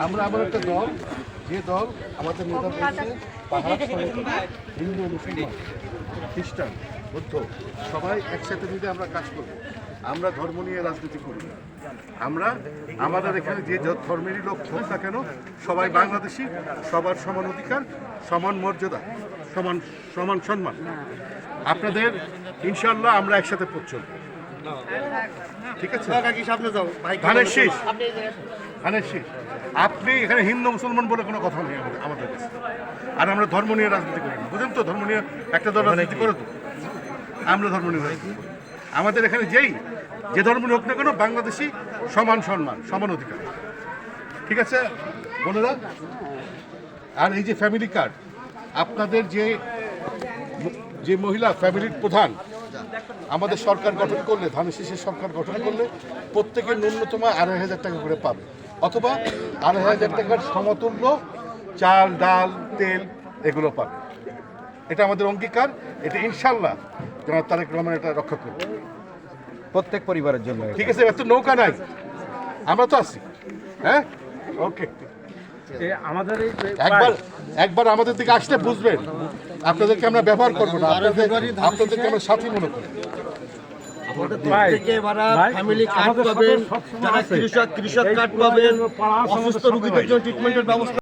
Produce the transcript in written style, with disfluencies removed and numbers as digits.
আমরা আবার একটা দল, যে দল আমাদের নেতা বলছে পাহাড় হিন্দু, মুসলমান, খ্রিস্টান, বৌদ্ধ সবাই একসাথে মিলে আমরা কাজ করব। আমরা ধর্ম নিয়ে রাজনীতি করি না। আমরা আমাদের এখানে যে ধর্মেরই লোক হোক না কেন সবাই বাংলাদেশি, সবার সমান অধিকার, সমান মর্যাদা, সমান সমান সম্মান। আপনাদের ইনশাআল্লাহ আমরা একসাথে পথ চলব। ঠিক আছে? ধানের শীষ, ধানের শীষ। আপনি এখানে হিন্দু মুসলমান বলে কোনো কথা নেই আমাদের কাছে। আর আমরা ধর্ম নিয়ে রাজনীতি করি না, বুঝেন তো? ধর্ম নিয়ে একটা দল রাজনীতি করে তো, আমরা ধর্ম নিয়ে রাজনীতি করি। আমাদের এখানে যে ধর্ম হোক না কেন বাংলাদেশি সমান সম্মান, সমান অধিকার। ঠিক আছে বোনেরা? আর এই যে ফ্যামিলি কার্ড, আপনাদের যে মহিলা ফ্যামিলির প্রধান আমাদের সরকার গঠন করলে, ধানের শীষের সরকার গঠন করলে প্রত্যেকের ন্যূনতম 2,500 টাকা করে পাবে, অথবা 2,500 টাকার সমতুল্য চাল, ডাল, তেল এগুলো পাবে। এটা আমাদের অঙ্গীকার। এটা ইনশাল্লাহ জনাব তারেক রহমান এটা রক্ষা করবে প্রত্যেক পরিবারের জন্য। ঠিক আছে? এত নৌকা নাই, আমরা তো আছি। হ্যাঁ, ওকে। আমাদের একবার আমাদের দিকে আসলে বুঝবেন আপনাদেরকে আমরা ব্যবহার করবো না, আপনাদেরকে আমরা সাথী মনে করি। ফ্যামিলি কার্ড পাবেন, যারা কৃষক কার্ড পাবেন, অসুস্থ রোগীদের জন্য ট্রিটমেন্টের ব্যবস্থা।